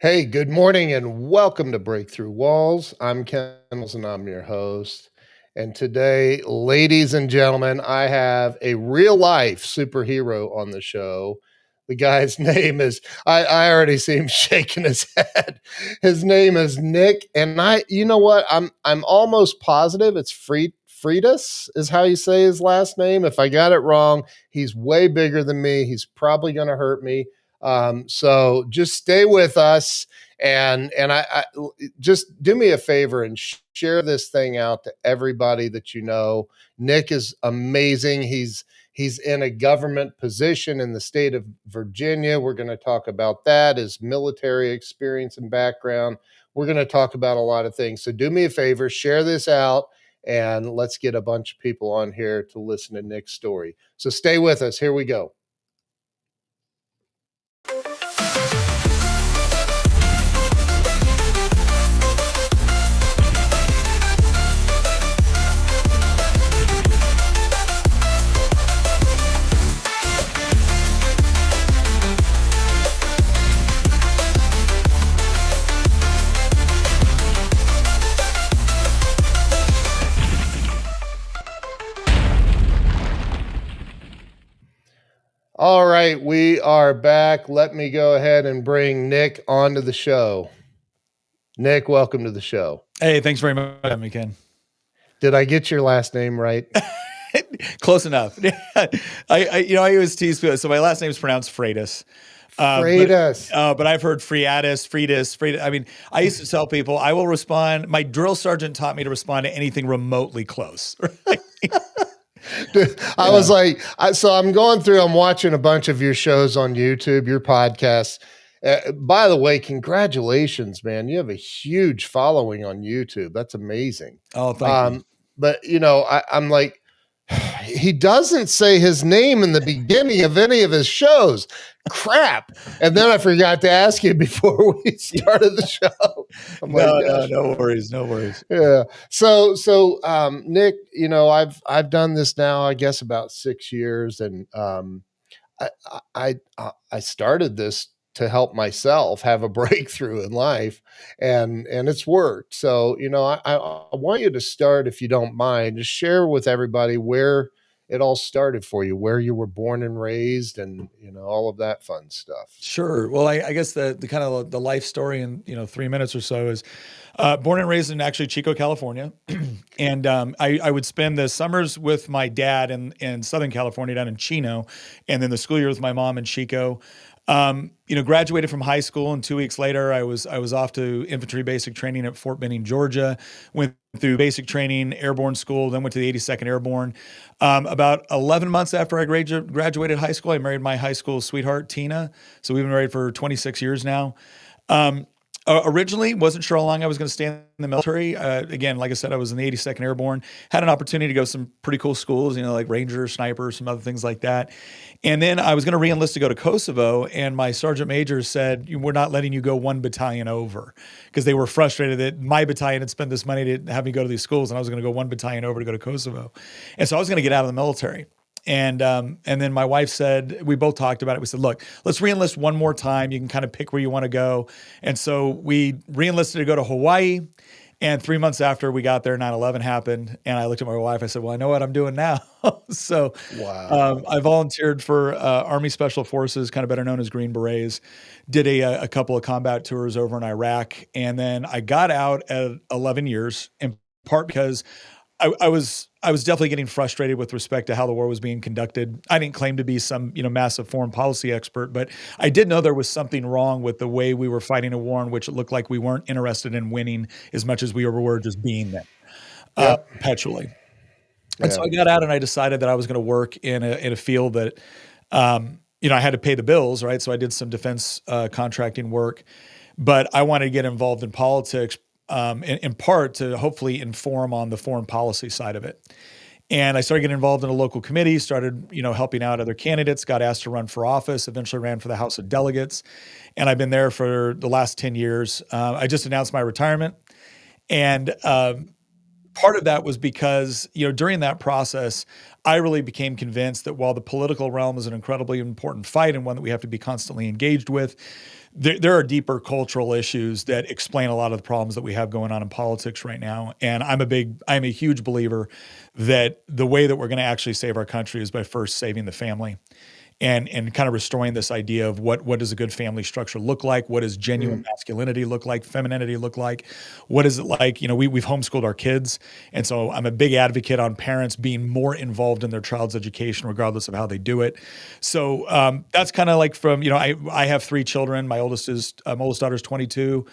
Hey, good morning and welcome to Breakthrough Walls. I'm Ken Mills and I'm your host. And today, ladies and gentlemen, I have a real life superhero on the show. The guy's name is, I already see him shaking his head. His name is Nick. And you know what? I'm almost positive it's Freitas is how you say his last name. If I got it wrong, he's way bigger than me. He's probably going to hurt me. So just stay with us and I just do me a favor and share this thing out to everybody that you know. Nick is amazing. He's in a government position in the state of Virginia. We're going to talk about that, his military experience and background. We're going to talk about a lot of things. So do me a favor, share this out, and let's get a bunch of people on here to listen to Nick's story. So stay with us. Here we go. All right, we are back. Let me go ahead and bring Nick onto the show. Nick, welcome to the show. Hey, thanks very much for having me, Ken. Did I get your last name right? Close enough. I always tease people. So my last name is pronounced Freitas. Freitas. But I've heard Freitas. I mean, I used to tell people I will respond. My drill sergeant taught me to respond to anything remotely close. Right? Dude, I was like, so I'm going through, I'm watching a bunch of your shows on YouTube, your podcasts. By the way, congratulations, man. You have a huge following on YouTube. That's amazing. Oh, thank you. But, I'm like, he doesn't say his name in the beginning of any of his shows. Crap. And then I forgot to ask you before we started the show. No worries. Yeah. So Nick, I've done this now, I guess about 6 years. And I started this to help myself have a breakthrough in life, and it's worked. So, I want you to start, if you don't mind, just share with everybody where it all started for you, where you were born and raised, and all of that fun stuff. Sure. Well, I guess the kind of the life story in 3 minutes or so is born and raised in actually Chico, California, and I would spend the summers with my dad in Southern California down in Chino, and then the school year with my mom in Chico. Graduated from high school, and 2 weeks later, I was off to infantry basic training at Fort Benning, Georgia. Went through basic training, airborne school, then went to the 82nd Airborne. About 11 months after I graduated high school, I married my high school sweetheart, Tina. So we've been married for 26 years now. Originally, wasn't sure how long I was going to stay in the military. Again, like I said, I was in the 82nd Airborne, had an opportunity to go to some pretty cool schools, like Ranger, Sniper, some other things like that. And then I was going to re-enlist to go to Kosovo, and my sergeant major said, we're not letting you go one battalion over, because they were frustrated that my battalion had spent this money to have me go to these schools, and I was going to go one battalion over to go to Kosovo. And so I was going to get out of the military. And then my wife said, we both talked about it. We said, look, let's re-enlist one more time. You can kind of pick where you want to go. And so we re-enlisted to go to Hawaii. And 3 months after we got there, 9/11 happened. And I looked at my wife. I said, well, I know what I'm doing now. So wow. I volunteered for Army Special Forces, kind of better known as Green Berets. Did a couple of combat tours over in Iraq. And then I got out at 11 years, in part because I was definitely getting frustrated with respect to how the war was being conducted. I didn't claim to be some, massive foreign policy expert, but I did know there was something wrong with the way we were fighting a war in which it looked like we weren't interested in winning as much as we were just being there, perpetually. And so I got out and I decided that I was going to work in a field that, I had to pay the bills, right? So I did some defense contracting work, but I wanted to get involved in politics, in part to hopefully inform on the foreign policy side of it. And I started getting involved in a local committee, started, helping out other candidates, got asked to run for office, eventually ran for the House of Delegates. And I've been there for the last 10 years. I just announced my retirement. And part of that was because, during that process, I really became convinced that while the political realm is an incredibly important fight and one that we have to be constantly engaged with, there are deeper cultural issues that explain a lot of the problems that we have going on in politics right now. And I'm a huge believer that the way that we're going to actually save our country is by first saving the family. And kind of restoring this idea of what does a good family structure look like? What does genuine masculinity look like? Femininity look like? What is it like? We've homeschooled our kids. And so I'm a big advocate on parents being more involved in their child's education, regardless of how they do it. So that's kind of like from, I have 3 children. My oldest daughter's 22.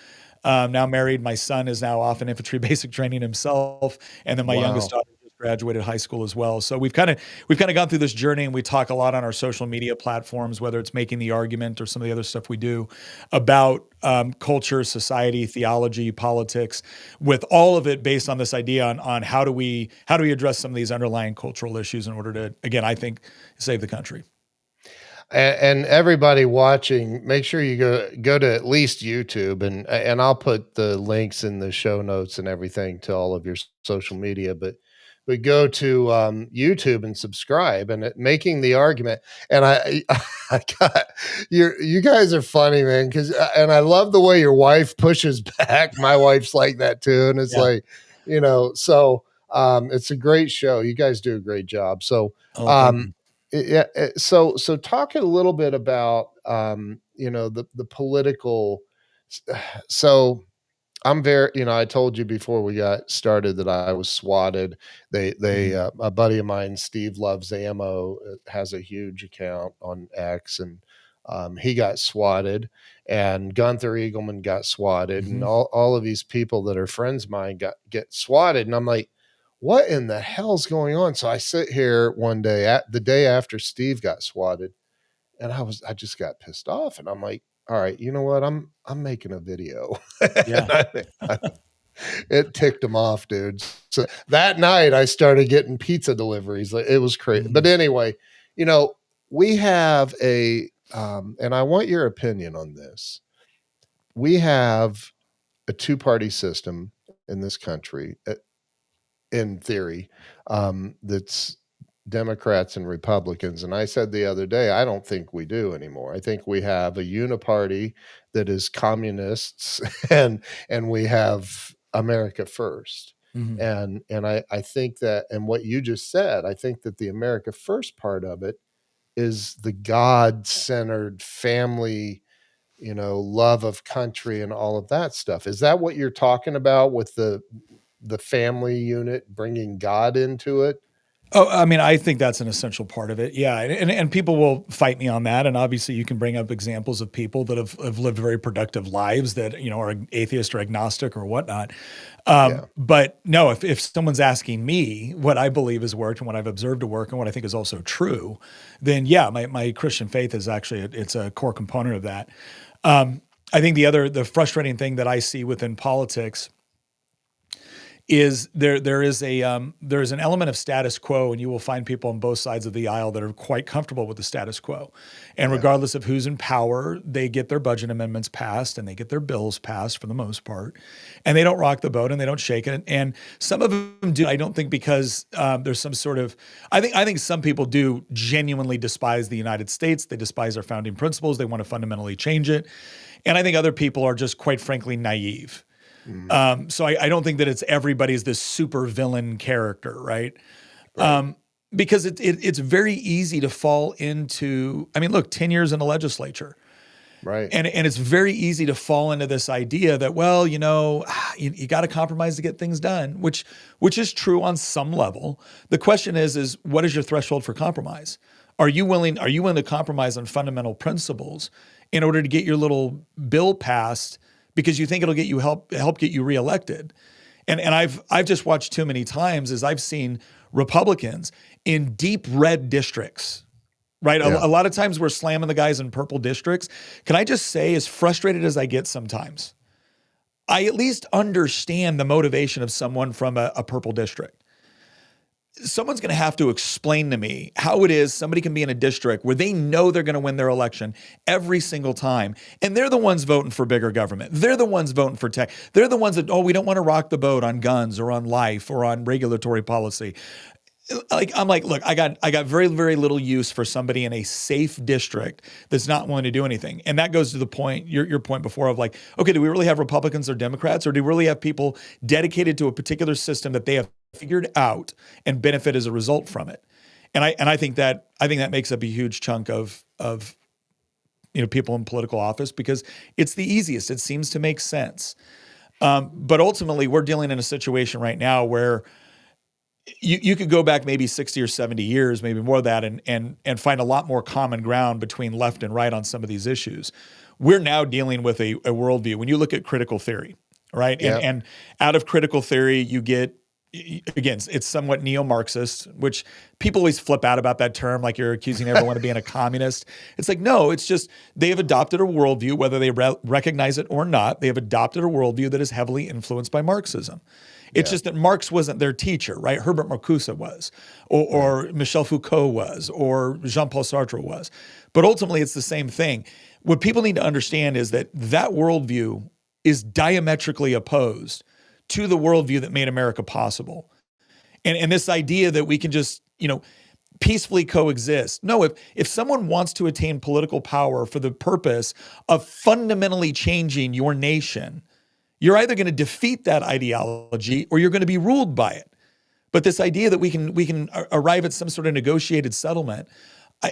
Now married. My son is now off in infantry basic training himself. And then my youngest daughter graduated high school as well. So we've kind of gone through this journey, and we talk a lot on our social media platforms, whether it's Making the Argument or some of the other stuff we do about culture, society, theology, politics, with all of it based on this idea on how do we address some of these underlying cultural issues in order to, again, I think, save the country. And everybody watching, make sure you go to at least YouTube, and I'll put the links in the show notes and everything to all of your social media, but go to YouTube and subscribe, and Making the Argument. And I got you guys are funny, man, and I love the way your wife pushes back. My wife's like that too, and it's like, so it's a great show. You guys do a great job. So yeah, so talk a little bit about the political. So I'm very, I told you before we got started that I was swatted. A buddy of mine, Steve Loves Ammo, has a huge account on X, and he got swatted, and Gunther Eagleman got swatted, and all of these people that are friends of mine get swatted, and I'm like, what in the hell's going on? So I sit here one day, the day after Steve got swatted, and I just got pissed off, and I'm like, all right, you know what? I'm making a video. Yeah. It ticked him off, dude. So that night I started getting pizza deliveries. It was crazy. But anyway, we have and I want your opinion on this. We have a 2-party system in this country, in theory, that's Democrats and Republicans. And I said the other day, I don't think we do anymore. I think we have a uniparty that is communists and we have America first. And I think that, and what you just said, I think that the America first part of it is the God-centered family, love of country and all of that stuff. Is that what you're talking about with the family unit, bringing God into it? Oh, I mean, I think that's an essential part of it. Yeah. And people will fight me on that. And obviously you can bring up examples of people that have lived very productive lives that, are atheist or agnostic or whatnot. But no, if someone's asking me what I believe has worked and what I've observed to work and what I think is also true, then yeah, my Christian faith is actually, it's a core component of that. I think the frustrating thing that I see within politics is there's an element of status quo, and you will find people on both sides of the aisle that are quite comfortable with the status quo. And regardless of who's in power, they get their budget amendments passed and they get their bills passed for the most part, and they don't rock the boat and they don't shake it. And some of them do. I don't think because there's some sort of, I think some people do genuinely despise the United States. They despise our founding principles. They want to fundamentally change it. And I think other people are just quite frankly naive. So I don't think that it's everybody's this super villain character, right? Because it's very easy to fall into, I mean, look, 10 years in the legislature. Right. And it's very easy to fall into this idea that, well, you got to compromise to get things done, which is true on some level. The question is what is your threshold for compromise? Are you willing to compromise on fundamental principles in order to get your little bill passed because you think it'll get you help get you reelected? And I've just watched too many times as I've seen Republicans in deep red districts, right? Yeah. A lot of times we're slamming the guys in purple districts. Can I just say, as frustrated as I get sometimes, I at least understand the motivation of someone from a purple district. someone's going to have to explain to me how it is somebody can be in a district where they know they're going to win their election every single time. And they're the ones voting for bigger government. They're the ones voting for tech. They're the ones that, we don't want to rock the boat on guns or on life or on regulatory policy. I'm like, look, I got very, very little use for somebody in a safe district that's not willing to do anything. And that goes to the point, your point before of like, okay, do we really have Republicans or Democrats, or do we really have people dedicated to a particular system that they have figured out and benefit as a result from it? And I think that makes up a huge chunk of people in political office, because it's the easiest. It seems to make sense. But ultimately, we're dealing in a situation right now where you could go back maybe 60 or 70 years, maybe more of that, and find a lot more common ground between left and right on some of these issues. We're now dealing with a worldview. When you look at critical theory, right? Yeah. And out of critical theory, you get, again, it's somewhat neo-Marxist, which people always flip out about that term, like you're accusing everyone of being a communist. It's like, no, it's just they have adopted a worldview, whether they recognize it or not. They have adopted a worldview that is heavily influenced by Marxism. It's just that Marx wasn't their teacher, right? Herbert Marcuse was, or Michel Foucault was, or Jean-Paul Sartre was. But ultimately, it's the same thing. What people need to understand is that worldview is diametrically opposed to the worldview that made America possible. And this idea that we can just, peacefully coexist. No, if someone wants to attain political power for the purpose of fundamentally changing your nation, you're either going to defeat that ideology or you're going to be ruled by it. But this idea that we can arrive at some sort of negotiated settlement,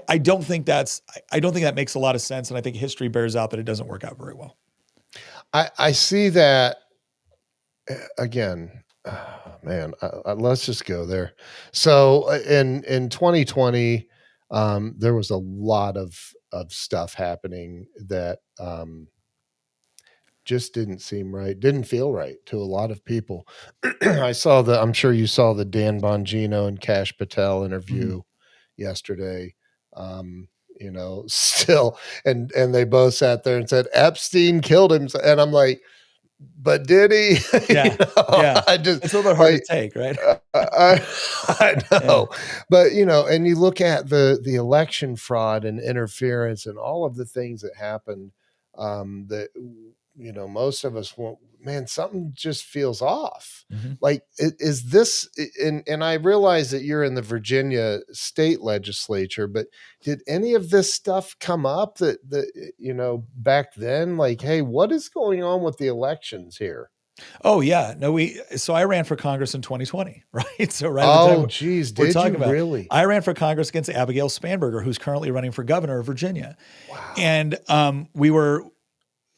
I don't think that makes a lot of sense, and I think history bears out that it doesn't work out very well. I see that again. Man, let's just go there. So in 2020, there was a lot of stuff happening that just didn't seem right, didn't feel right to a lot of people. I'm sure you saw the Dan Bongino and Kash Patel interview yesterday. Still, and they both sat there and said Epstein killed him, and I'm like, but did he? Yeah, it's a little bit hard to take, right? I know, but and you look at the election fraud and interference and all of the things that happened, that most of us won't. Man, something just feels off. Mm-hmm. Like, is this? And I realize that you're in the Virginia state legislature, but did any of this stuff come up that back then? Like, hey, what is going on with the elections here? Oh yeah, no, so I ran for Congress in 2020, right? So geez, did you really? I ran for Congress against Abigail Spanberger, who's currently running for governor of Virginia. Wow. And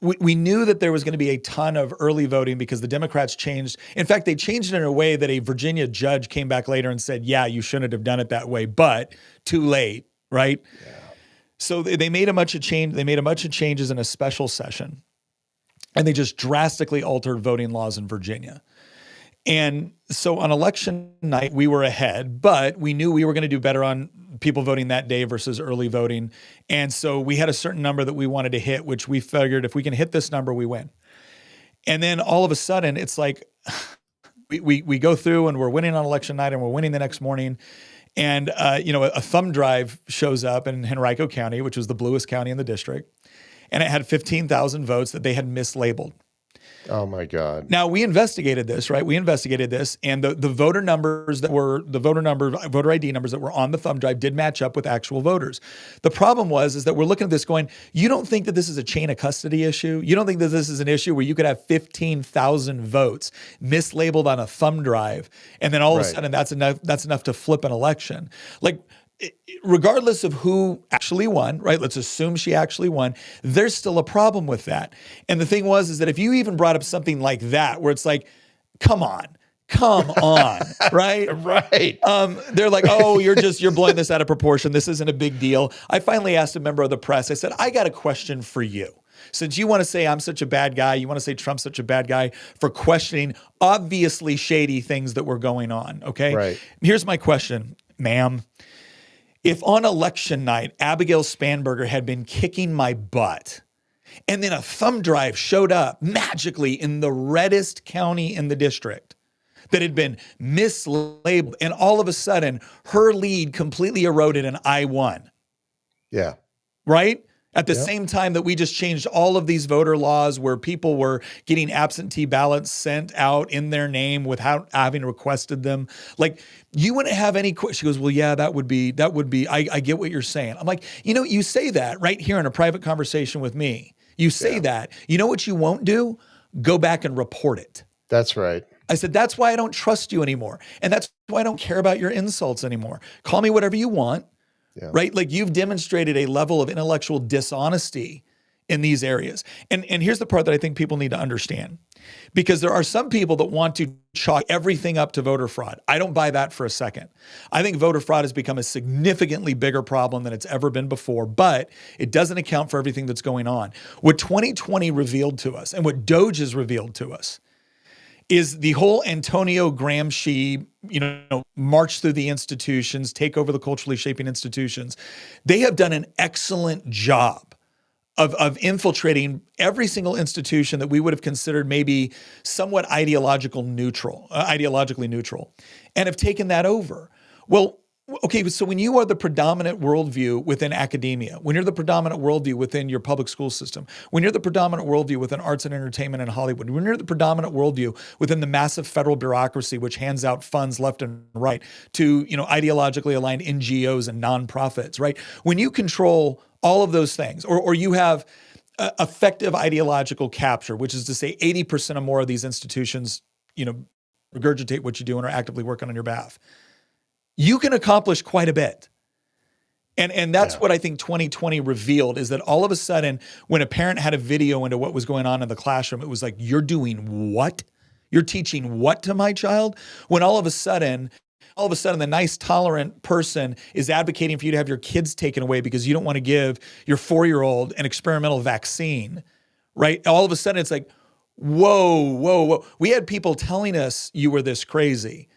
we knew that there was going to be a ton of early voting because the Democrats changed. In fact, they changed it in a way that a Virginia judge came back later and said, yeah, you shouldn't have done it that way, but too late, right? Yeah. So they made a bunch of changes in a special session, and they just drastically altered voting laws in Virginia. And so on election night, we were ahead, but we knew we were going to do better on people voting that day versus early voting. And so we had a certain number that we wanted to hit, which we figured if we can hit this number, we win. And then all of a sudden, it's like we go through and we're winning on election night and we're winning the next morning. And, a thumb drive shows up in Henrico County, which was the bluest county in the district. And it had 15,000 votes that they had mislabeled. Oh my God. Now we investigated this, right? And the voter numbers voter ID numbers that were on the thumb drive did match up with actual voters. The problem is that we're looking at this going, you don't think that this is a chain of custody issue? You don't think that this is an issue where you could have 15,000 votes mislabeled on a thumb drive, and then all of a sudden that's enough to flip an election? Like, regardless of who actually won, right? Let's assume she actually won. There's still a problem with that. And the thing is that if you even brought up something like that, where it's like, come on, right? Right. They're like, oh, you're blowing this out of proportion. This isn't a big deal. I finally asked a member of the press, I said, I got a question for you. Since you want to say I'm such a bad guy, you want to say Trump's such a bad guy for questioning obviously shady things that were going on, okay? Right. Here's my question, ma'am. If on election night, Abigail Spanberger had been kicking my butt, and then a thumb drive showed up magically in the reddest county in the district that had been mislabeled. And all of a sudden, her lead completely eroded and I won. Yeah. Right? At the Yep. same time that we just changed all of these voter laws where people were getting absentee ballots sent out in their name without having requested them. Like, you wouldn't have any question. She goes, well, yeah, that would be, I get what you're saying. I'm like, you say that right here in a private conversation with me. You say that. You know what you won't do? Go back and report it. That's right. I said, that's why I don't trust you anymore. And that's why I don't care about your insults anymore. Call me whatever you want. Yeah. Right? Like, you've demonstrated a level of intellectual dishonesty in these areas. And here's the part that I think people need to understand, because there are some people that want to chalk everything up to voter fraud. I don't buy that for a second. I think voter fraud has become a significantly bigger problem than it's ever been before, but it doesn't account for everything that's going on. What 2020 revealed to us and what Doge has revealed to us is the whole Antonio Gramsci, march through the institutions, take over the culturally shaping institutions. They have done an excellent job of infiltrating every single institution that we would have considered maybe somewhat ideologically neutral, and have taken that over. Well, okay, so when you are the predominant worldview within academia, when you're the predominant worldview within your public school system, when you're the predominant worldview within arts and entertainment and Hollywood, when you're the predominant worldview within the massive federal bureaucracy which hands out funds left and right to, ideologically aligned NGOs and nonprofits, right? When you control all of those things, or you have effective ideological capture, which is to say 80% or more of these institutions, regurgitate what you do and are actively working on your behalf, you can accomplish quite a bit. And that's what I think 2020 revealed, is that all of a sudden, when a parent had a video into what was going on in the classroom, it was like, you're doing what? You're teaching what to my child? When all of a sudden, the nice, tolerant person is advocating for you to have your kids taken away because you don't want to give your 4-year-old an experimental vaccine, right? All of a sudden, it's like, whoa. We had people telling us you were this crazy.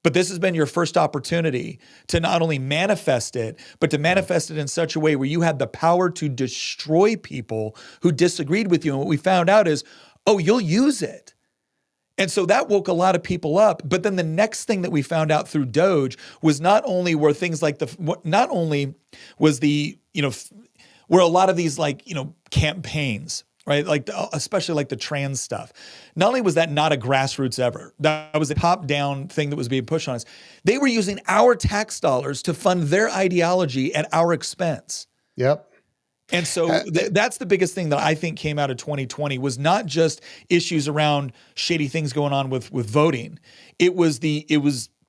But this has been your first opportunity to not only manifest it, but to manifest it in such a way where you had the power to destroy people who disagreed with you. And what we found out is, you'll use it. And so that woke a lot of people up. But then the next thing that we found out through Doge was not only were things like were a lot of these campaigns, right? Especially like the trans stuff. Not only was that not a grassroots effort, that was a top-down thing that was being pushed on us. They were using our tax dollars to fund their ideology at our expense. Yep. And so that's the biggest thing that I think came out of 2020 was not just issues around shady things going on with voting. It was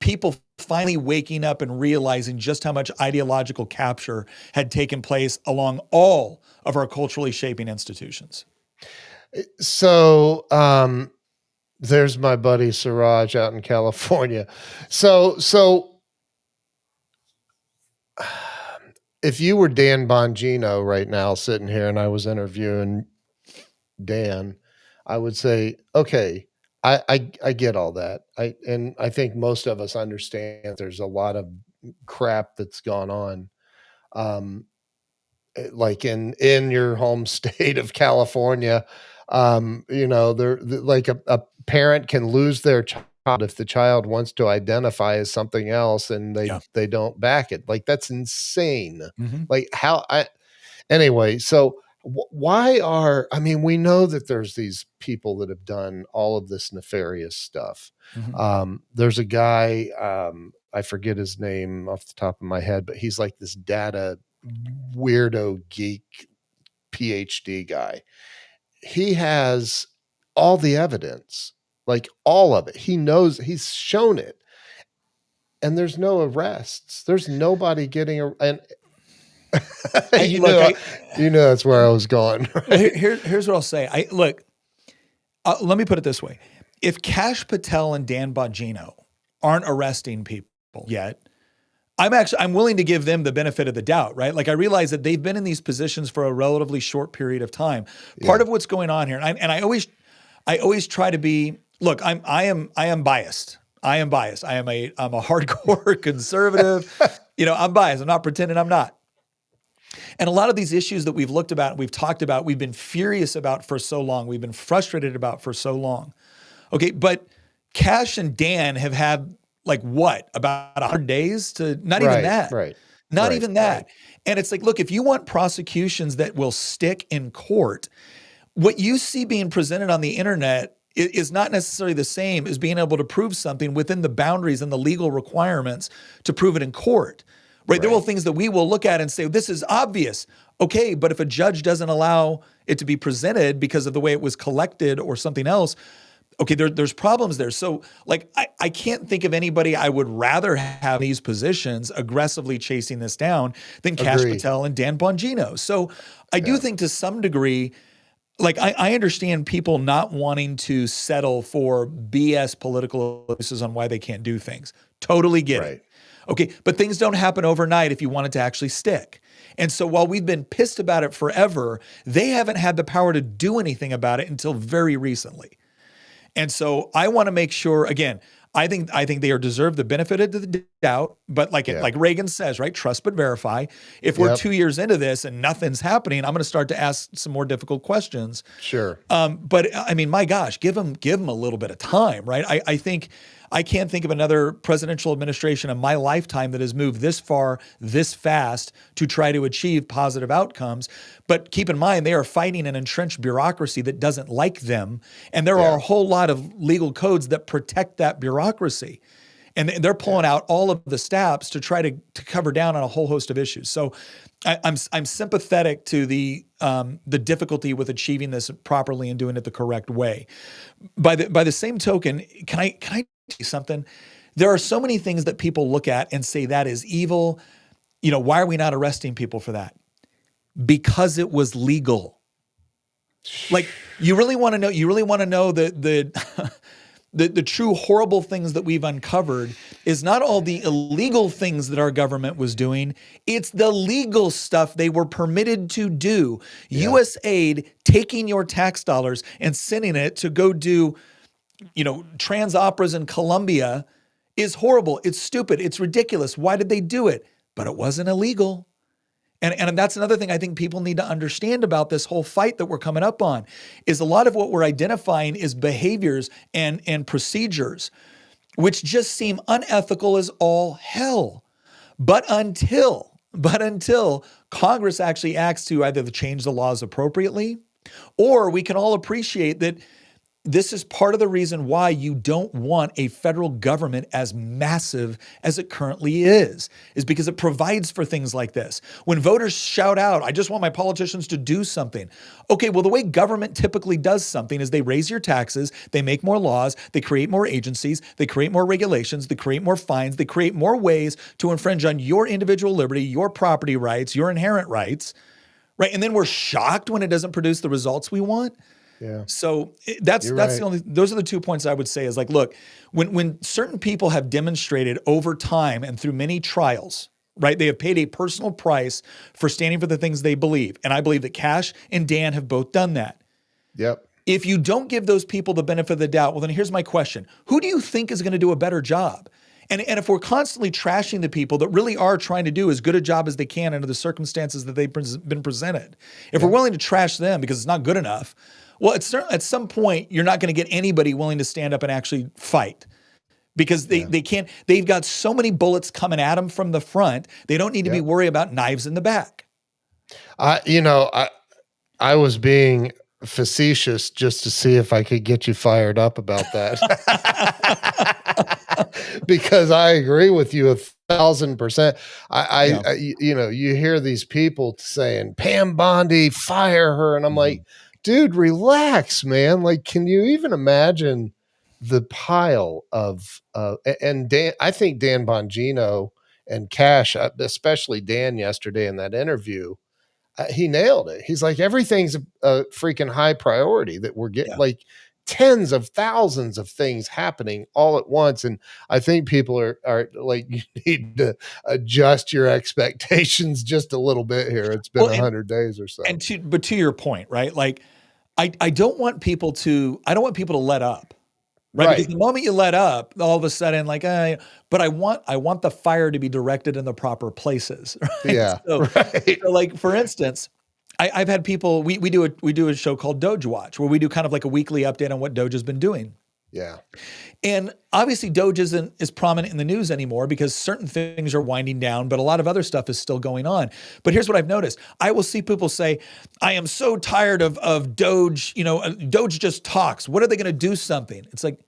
people finally waking up and realizing just how much ideological capture had taken place along all of our culturally shaping institutions. So there's my buddy Siraj out in California. So if you were Dan Bongino right now sitting here and I was interviewing Dan, I would say, okay, I get all that. I think most of us understand there's a lot of crap that's gone on. Like in your home state of California, like a parent can lose their child if the child wants to identify as something else and they don't back it. Like, that's insane. Mm-hmm. Like, anyway, so we know that there's these people that have done all of this nefarious stuff. Mm-hmm. There's a guy, I forget his name off the top of my head, but he's like this data weirdo geek PhD guy. He has all the evidence, like all of it. He knows, he's shown it, and there's no arrests. There's nobody getting you know that's where I was going. Right? Here's what I'll say. Let me put it this way. If Kash Patel and Dan Bongino aren't arresting people yet, I'm willing to give them the benefit of the doubt, right? Like, I realize that they've been in these positions for a relatively short period of time. Part of what's going on here, and I always try to be, look, I am biased. I'm a hardcore conservative. I'm biased. I'm not pretending I'm not. And a lot of these issues that we've looked about, we've talked about, we've been furious about for so long, we've been frustrated about for so long. Okay, but Cash and Dan have had like what, about 100 days to not even Right, that. right, Not right, even that. right. And it's like, look, if you want prosecutions that will stick in court, what you see being presented on the internet is not necessarily the same as being able to prove something within the boundaries and the legal requirements to prove it in court. Right? There are Right. things that we will look at and say, this is obvious. Okay, but if a judge doesn't allow it to be presented because of the way it was collected or something else, okay, there's problems there. So like, I can't think of anybody I would rather have in these positions aggressively chasing this down than Kash Agree. Patel and Dan Bongino. So I do Yeah. think to some degree, like I understand people not wanting to settle for BS political excuses on why they can't do things. Totally get Right. it. Okay, but things don't happen overnight if you want it to actually stick. And so while we've been pissed about it forever, they haven't had the power to do anything about it until very recently. And so I want to make sure, again, I think they are deserve the benefit of the doubt, but like Yeah. like Reagan says, right? Trust but verify. If we're Yep. 2 years into this and nothing's happening, I'm going to start to ask some more difficult questions. Sure. But I mean, my gosh, give them a little bit of time, right? I think I can't think of another presidential administration in my lifetime that has moved this far, this fast to try to achieve positive outcomes. But keep in mind, they are fighting an entrenched bureaucracy that doesn't like them. And there are a whole lot of legal codes that protect that bureaucracy. And they're pulling out all of the stops to try to cover down on a whole host of issues. So I'm sympathetic to the difficulty with achieving this properly and doing it the correct way. By the same token, can I tell you something? There are so many things that people look at and say that is evil. You know, why are we not arresting people for that? Because it was legal. Like, you really want to know? You really want to know the true horrible things that we've uncovered is not all the illegal things that our government was doing. It's the legal stuff they were permitted to do. Yeah. U.S. aid taking your tax dollars and sending it to go do, trans operas in Colombia is horrible. It's stupid. It's ridiculous. Why did they do it? But it wasn't illegal. And that's another thing I think people need to understand about this whole fight that we're coming up on is a lot of what we're identifying is behaviors and procedures, which just seem unethical as all hell. But until Congress actually acts to either change the laws appropriately, or we can all appreciate that this is part of the reason why you don't want a federal government as massive as it currently is because it provides for things like this. When voters shout out, I just want my politicians to do something. Okay, well, the way government typically does something is they raise your taxes, they make more laws, they create more agencies, they create more regulations, they create more fines, they create more ways to infringe on your individual liberty, your property rights, your inherent rights, right? And then we're shocked when it doesn't produce the results we want. Yeah. So that's right. those are the 2 points I would say is like, look, when certain people have demonstrated over time and through many trials, right, they have paid a personal price for standing for the things they believe. And I believe that Kash and Dan have both done that. Yep. If you don't give those people the benefit of the doubt, well, then here's my question. Who do you think is going to do a better job? And if we're constantly trashing the people that really are trying to do as good a job as they can under the circumstances that they've been presented, if we're willing to trash them because it's not good enough, well, at some point, you're not going to get anybody willing to stand up and actually fight because they can't. They've got so many bullets coming at them from the front. They don't need to be worried about knives in the back. I was being facetious just to see if I could get you fired up about that. Because I agree with you 1,000%. You hear these people saying, Pam Bondi, fire her. And I'm like, dude, relax, man. Like, can you even imagine the pile of, and Dan, I think Dan Bongino and Kash, especially Dan yesterday in that interview, he nailed it. He's like, everything's a freaking high priority that we're getting like tens of thousands of things happening all at once. And I think people are like, you need to adjust your expectations just a little bit here. It's been 100 days or so. But to your point, right? Like, I don't want people to let up. Right. Because the moment you let up, all of a sudden, like, but I want the fire to be directed in the proper places. Right? Yeah. So, like, for instance, I've had people, we do a show called Doge Watch, where we do kind of like a weekly update on what Doge has been doing. Yeah. And obviously Doge isn't as prominent in the news anymore because certain things are winding down, but a lot of other stuff is still going on. But here's what I've noticed. I will see people say, I am so tired of Doge, Doge just talks. What are they going to do something? It's like,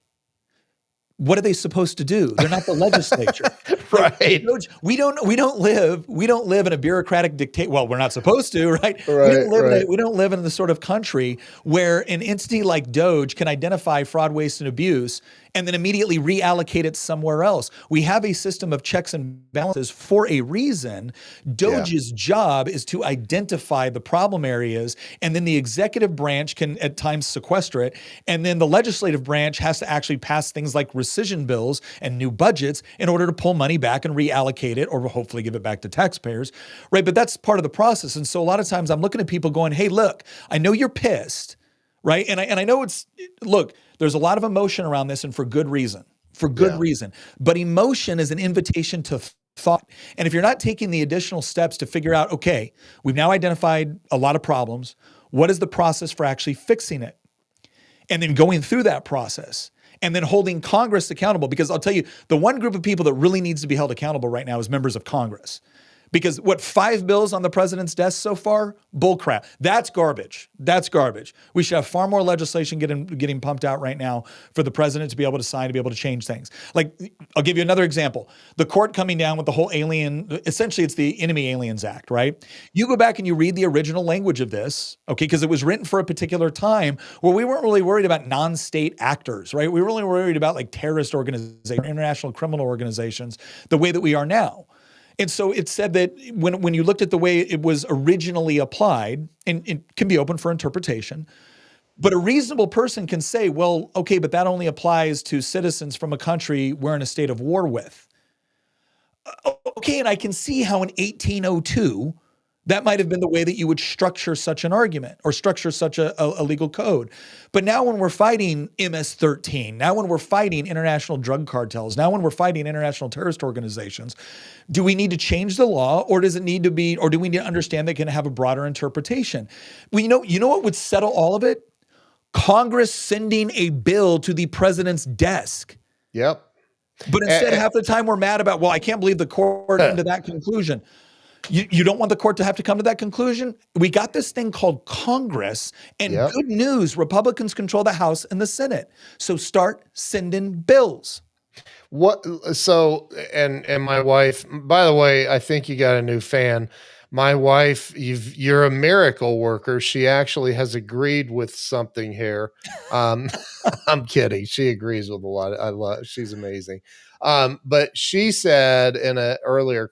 what are they supposed to do? They're not the legislature. Right. Doge, we don't live in a bureaucratic dictate. Well, we're not supposed to, right? Right. Right. We don't live in the sort of country where an entity like Doge can identify fraud, waste, and abuse and then immediately reallocate it somewhere else. We have a system of checks and balances for a reason. Doge's job is to identify the problem areas, and then the executive branch can at times sequester it, and then the legislative branch has to actually pass things like rescission bills and new budgets in order to pull money back and reallocate it, or hopefully give it back to taxpayers, right? But that's part of the process. And so a lot of times I'm looking at people going, hey, look, I know you're pissed, right? And I know look, there's a lot of emotion around this, and for good reason, reason. But emotion is an invitation to thought. And if you're not taking the additional steps to figure out, okay, we've now identified a lot of problems. What is the process for actually fixing it? And then going through that process and then holding Congress accountable. Because I'll tell you, the one group of people that really needs to be held accountable right now is members of Congress. Because 5 bills on the president's desk so far? Bull crap. That's garbage. That's garbage. We should have far more legislation getting pumped out right now for the president to be able to sign, to be able to change things. Like, I'll give you another example. The court coming down with the whole essentially it's the Enemy Aliens Act, right? You go back and you read the original language of this, okay, because it was written for a particular time where we weren't really worried about non-state actors, right? We were really worried about like terrorist organizations, international criminal organizations, the way that we are now. And so it said that when you looked at the way it was originally applied, and it can be open for interpretation, but a reasonable person can say, well, okay, but that only applies to citizens from a country we're in a state of war with. Okay, and I can see how in 1802, that might have been the way that you would structure such an argument or structure such a legal code. But now when we're fighting MS-13, now when we're fighting international drug cartels, now when we're fighting international terrorist organizations, do we need to change the law, or does it need to be, or do we need to understand that it can have a broader interpretation? Well, you know what would settle all of it? Congress sending a bill to the president's desk. Yep. But instead, half the time we're mad about, well, I can't believe the court came to that conclusion. You don't want the court to have to come to that conclusion? We got this thing called Congress, and good news, Republicans control the House and the Senate. So start sending bills. And my wife, by the way, I think you got a new fan. My wife, you're a miracle worker. She actually has agreed with something here. I'm kidding. She agrees with a lot. She's amazing. But she said in an earlier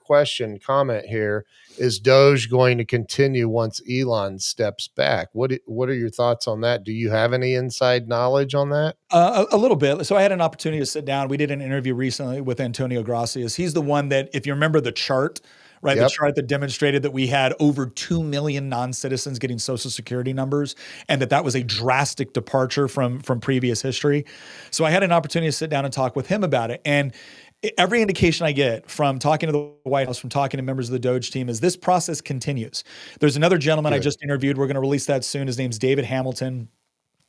comment here, is Doge going to continue once Elon steps back? What are your thoughts on that? Do you have any inside knowledge on that? A little bit. So I had an opportunity to sit down. We did an interview recently with Antonio Gracias. He's the one that, if you remember the chart, right? Yep. The chart that demonstrated that we had over 2 million non-citizens getting Social Security numbers, and that was a drastic departure from previous history. So I had an opportunity to sit down and talk with him about it. And every indication I get from talking to the White House, from talking to members of the Doge team, is this process continues. There's another gentleman I just interviewed. We're going to release that soon. His name's David Hamilton.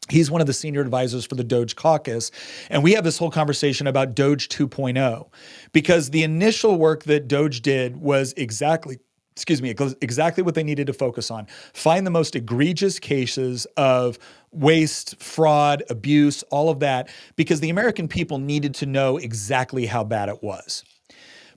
He's one of the senior advisors for the Doge caucus. And we have this whole conversation about Doge 2.0, because the initial work that Doge did was exactly what they needed to focus on. Find the most egregious cases of waste, fraud, abuse, all of that, because the American people needed to know exactly how bad it was.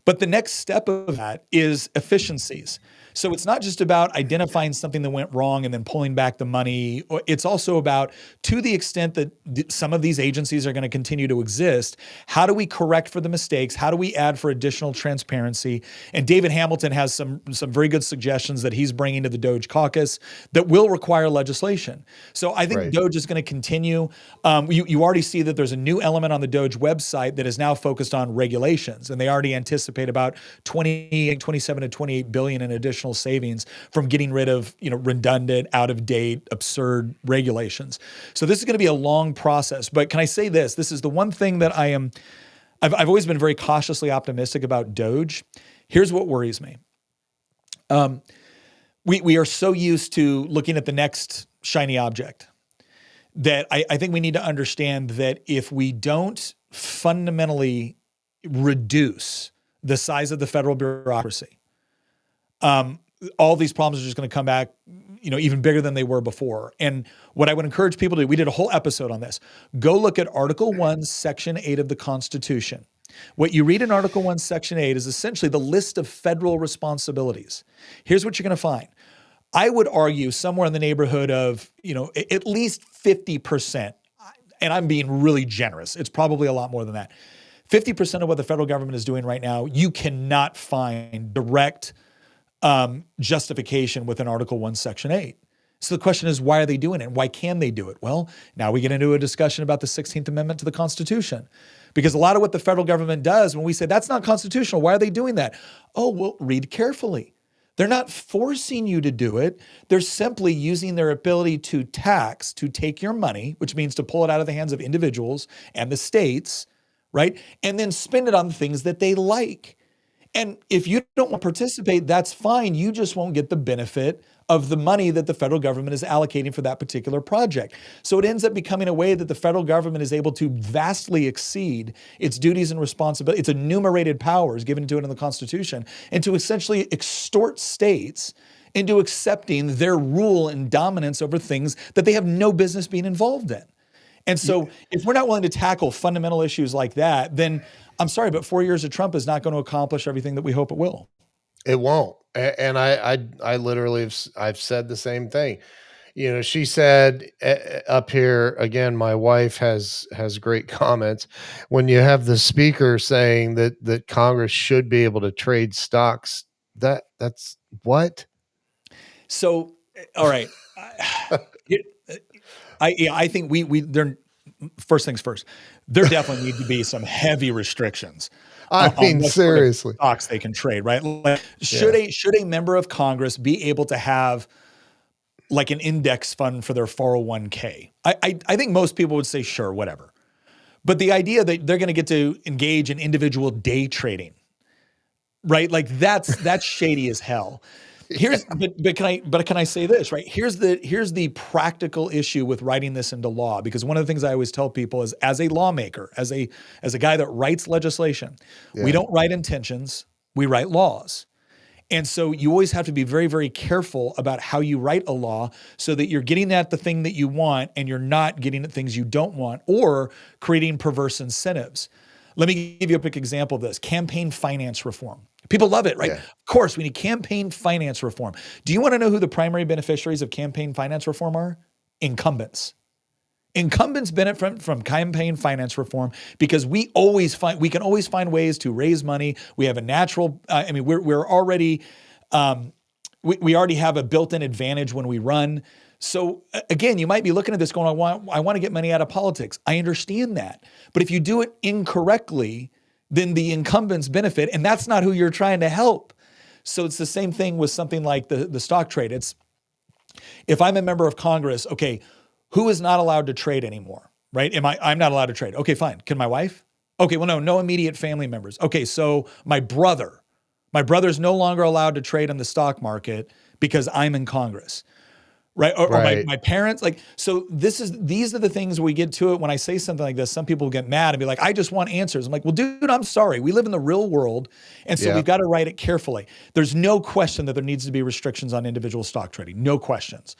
But the next step of that is efficiencies. So it's not just about identifying something that went wrong and then pulling back the money. It's also about, to the extent that some of these agencies are going to continue to exist, how do we correct for the mistakes? How do we add for additional transparency? And David Hamilton has some very good suggestions that he's bringing to the Doge caucus that will require legislation. So I think Doge is going to continue. You already see that there's a new element on the Doge website that is now focused on regulations, and they already anticipate about 27 to 28 billion in additional savings from getting rid of, redundant, out of date, absurd regulations. So this is going to be a long process. But can I say this? This is the one thing that I've always been very cautiously optimistic about Doge. Here's what worries me. We are so used to looking at the next shiny object. that I think we need to understand that if we don't fundamentally reduce the size of the federal bureaucracy, all these problems are just going to come back, even bigger than they were before. And what I would encourage people to do, we did a whole episode on this. Go look at Article 1, Section 8 of the Constitution. What you read in Article 1, Section 8 is essentially the list of federal responsibilities. Here's what you're going to find. I would argue somewhere in the neighborhood of, at least 50%, and I'm being really generous. It's probably a lot more than that. 50% of what the federal government is doing right now, you cannot find direct justification within Article 1, Section 8. So the question is, why are they doing it? Why can they do it? Well, now we get into a discussion about the 16th Amendment to the Constitution. Because a lot of what the federal government does, when we say that's not constitutional, why are they doing that? Oh, well, read carefully. They're not forcing you to do it. They're simply using their ability to tax, to take your money, which means to pull it out of the hands of individuals and the states, right? And then spend it on things that they like. And if you don't want to participate, that's fine. You just won't get the benefit of the money that the federal government is allocating for that particular project. So it ends up becoming a way that the federal government is able to vastly exceed its duties and responsibilities, its enumerated powers given to it in the Constitution, and to essentially extort states into accepting their rule and dominance over things that they have no business being involved in. And so if we're not willing to tackle fundamental issues like that, then I'm sorry, but 4 years of Trump is not going to accomplish everything that we hope it will. It won't. And I literally I've said the same thing. She said up here again, my wife has great comments. When you have the speaker saying that Congress should be able to trade stocks, that's what? So, all right. I think they're, first things first, there definitely need to be some heavy restrictions. I mean, seriously, sort of stocks they can trade, right? Like, should a member of Congress be able to have like an index fund for their 401k? I think most people would say, sure, whatever. But the idea that they're going to get to engage in individual day trading, right? Like that's shady as hell. But can I say this, right? Here's the practical issue with writing this into law, because one of the things I always tell people is, as a lawmaker, as a guy that writes legislation, we don't write intentions, we write laws. And so you always have to be very, very careful about how you write a law so that you're getting at the thing that you want and you're not getting at things you don't want or creating perverse incentives. Let me give you a quick example of this. Campaign finance reform. People love it, right? Yeah. Of course, we need campaign finance reform. Do you want to know who the primary beneficiaries of campaign finance reform are? Incumbents. Incumbents benefit from campaign finance reform because we can always find ways to raise money. We have a natural, we're already, we already have a built-in advantage when we run. So again, you might be looking at this going, I want to get money out of politics. I understand that. But if you do it incorrectly, then the incumbents benefit, and that's not who you're trying to help. So it's the same thing with something like the stock trade. It's, if I'm a member of Congress, okay, who is not allowed to trade anymore, right? I'm not allowed to trade. Okay, fine. Can my wife? Okay, well, no immediate family members. Okay, so my brother's no longer allowed to trade on the stock market because I'm in Congress. Right. Or my parents, like, so these are the things we get to it. When I say something like this, some people get mad and be like, I just want answers. I'm like, well, dude, I'm sorry. We live in the real world. And so we've got to write it carefully. There's no question that there needs to be restrictions on individual stock trading. No questions.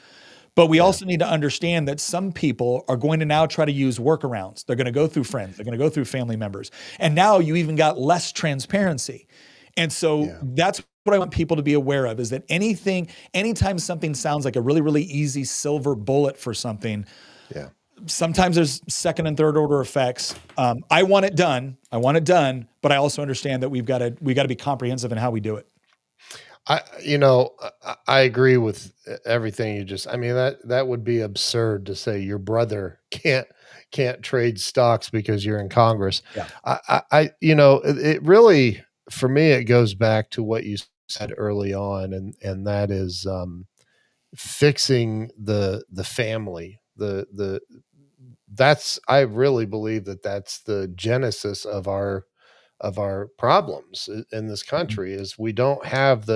But we also need to understand that some people are going to now try to use workarounds. They're going to go through friends. They're going to go through family members. And now you even got less transparency. And so that's what I want people to be aware of, is that anytime something sounds like a really, really easy silver bullet for something, sometimes there's second and third order effects. I want it done, but I also understand that we got to be comprehensive in how we do it. I agree with everything you just, that would be absurd to say your brother can't trade stocks because you're in Congress. Yeah. It really, for me, it goes back to what you said early on, and that is fixing the family. I really believe that's the genesis of our problems in this country. Is we don't have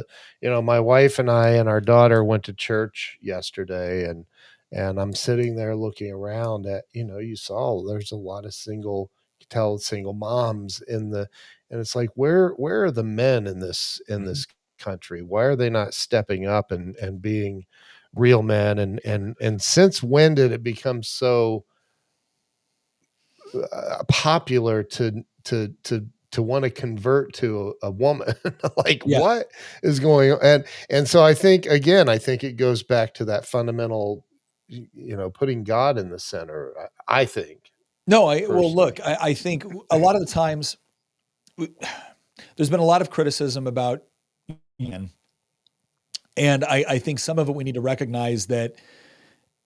my wife and I and our daughter went to church yesterday, And I'm sitting there looking around at, you saw there's a lot of single moms and it's like, where are the men in this country? Why are they not stepping up and being real men? And since when did it become so popular to want to convert to a woman? Like, Yeah. what is going on? And so I think, again, I think it goes back to that fundamental, putting God in the center. I think, No, well, personally. look, I think a lot of the times there's been a lot of criticism about men. And I think some of it we need to recognize that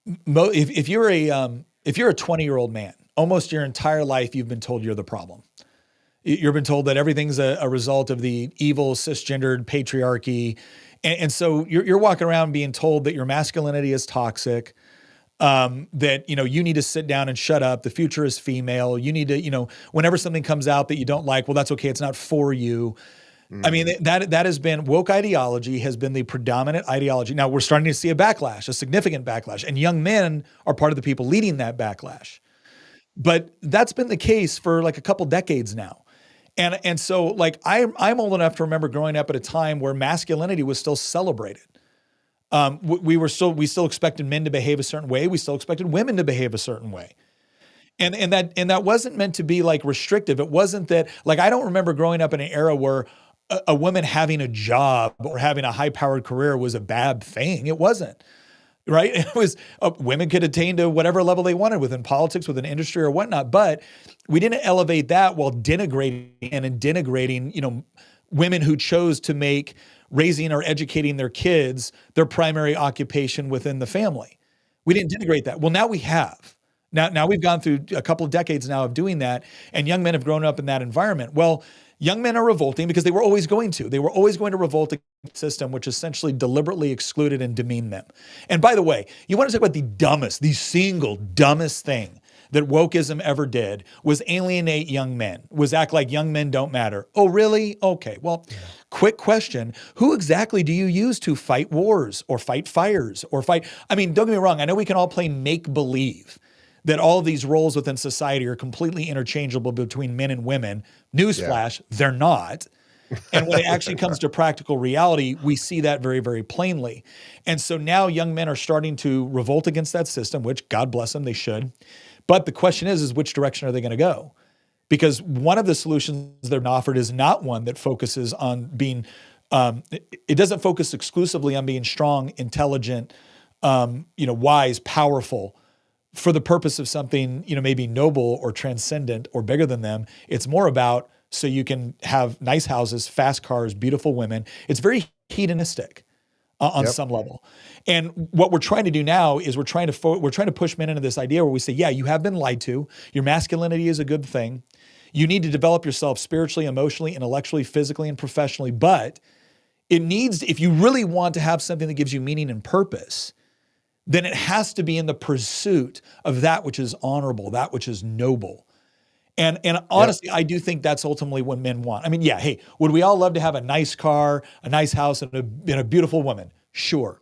if you're a 20-year-old man, almost your entire life you've been told you're the problem. You've been told that everything's a result of the evil cisgendered patriarchy, and so you're walking around being told that your masculinity is toxic. That you need to sit down and shut up. The future is female. You need to whenever something comes out that you don't like, well, that's okay. It's not for you. I mean, that has been woke ideology has been the predominant ideology. Now we're starting to see a backlash, a significant backlash, and young men are part of the people leading that backlash. But that's been the case for like a couple decades now. And so like I'm old enough to remember growing up at a time where masculinity was still celebrated. We still expected men to behave a certain way. We still expected women to behave a certain way. And that wasn't meant to be like restrictive. It wasn't that, like, I don't remember growing up in an era where a woman having a job or having a high powered career was a bad thing. It wasn't, right? It was women could attain to whatever level they wanted within politics, within industry or whatnot. But we didn't elevate that while denigrating women who chose to make raising or educating their kids their primary occupation within the family. We didn't denigrate that. Well, now we have. Now we've gone through a couple of decades now of doing that, and young men have grown up in that environment. Well, young men are revolting because they were always going to. They were always going to revolt against the system, which essentially deliberately excluded and demeaned them. And by the way, you want to talk about the single dumbest thing that wokeism ever did was alienate young men, was act like young men don't matter. Oh, really? Okay. Well, quick question. Who exactly do you use to fight wars or fight fires or fight? I mean, don't get me wrong. I know we can all play make believe that all of these roles within society are completely interchangeable between men and women. Newsflash, they're not. And when it actually comes to practical reality, we see that very, very plainly. And so now young men are starting to revolt against that system, which God bless them, they should. But the question is which direction are they going to go? Because one of the solutions that are offered is not one that focuses on being, it doesn't focus exclusively on being strong, intelligent, wise, powerful, for the purpose of something, maybe noble or transcendent or bigger than them. It's more about so you can have nice houses, fast cars, beautiful women. It's very hedonistic on some level. And what we're trying to do now is we're trying to push men into this idea where we say, yeah, you have been lied to. Your masculinity is a good thing. You need to develop yourself spiritually, emotionally, intellectually, physically, and professionally. But if you really want to have something that gives you meaning and purpose, then it has to be in the pursuit of that which is honorable, that which is noble. And honestly, I do think that's ultimately what men want. I mean, yeah, hey, would we all love to have a nice car, a nice house, and a beautiful woman? Sure.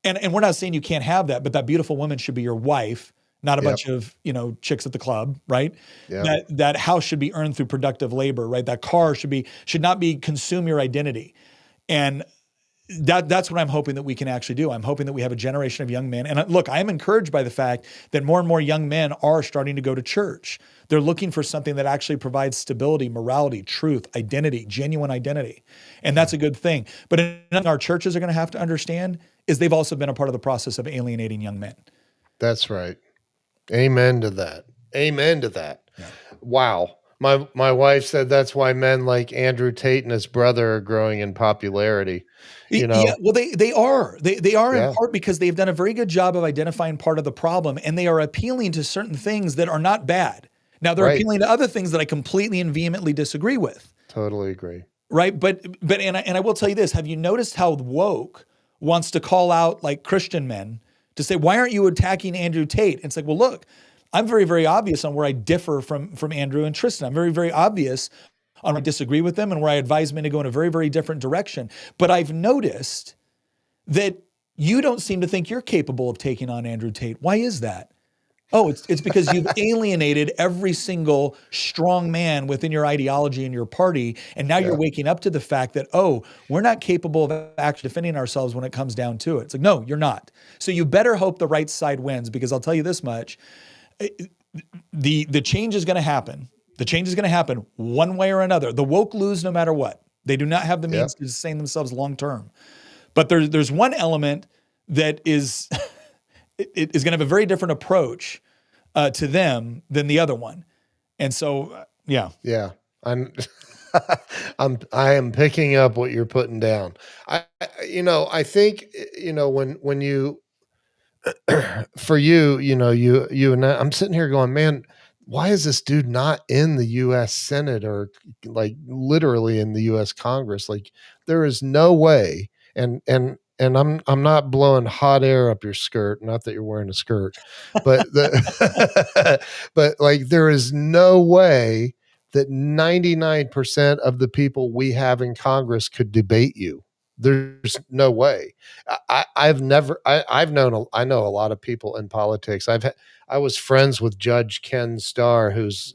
And we're not saying you can't have that, but that beautiful woman should be your wife, not a bunch of, chicks at the club, right? That house should be earned through productive labor, right? That car should not be consume your identity. And that's what I'm hoping that we can actually do. I'm hoping that we have a generation of young men. And look, I am encouraged by the fact that more and more young men are starting to go to church. They're looking for something that actually provides stability, morality, truth, identity, genuine identity. And that's a good thing. But our churches are going to have to understand is they've also been a part of the process of alienating young men. That's right. Amen to that. Amen to that. Yeah. Wow. My wife said that's why men like Andrew Tate and his brother are growing in popularity. Yeah, well, they are. They are in part because they've done a very good job of identifying part of the problem, and they are appealing to certain things that are not bad. Now they're appealing to other things that I completely and vehemently disagree with. Totally agree. Right, but I will tell you this: have you noticed how woke wants to call out like Christian men to say, why aren't you attacking Andrew Tate? And it's like, well, look, I'm very, very obvious on where I differ from Andrew and Tristan. I'm very, very obvious on where I disagree with them and where I advise men to go in a very, very different direction. But I've noticed that You don't seem to think you're capable of taking on Andrew Tate. Why is that? Oh, it's because you've alienated every single strong man within your ideology and your party. And now you're waking up to the fact that, oh, we're not capable of actually defending ourselves when it comes down to it. It's like, no, you're not. So you better hope the right side wins, because I'll tell you this much. The change is going to happen. The change is going to happen one way or another. The woke lose no matter what. They do not have the means to sustain themselves long term. But there's one element that is it is going to have a very different approach to them than the other one. And so, yeah. I am picking up what you're putting down. I think, when you, for you, you and I'm sitting here going, man, why is this dude not in the U.S. Senate or like literally in the U.S. Congress? Like, there is no way. And I'm not blowing hot air up your skirt. Not that you're wearing a skirt, but but like, there is no way that 99% of the people we have in Congress could debate you. There's no way. I know a lot of people in politics. I was friends with Judge Ken Starr, he's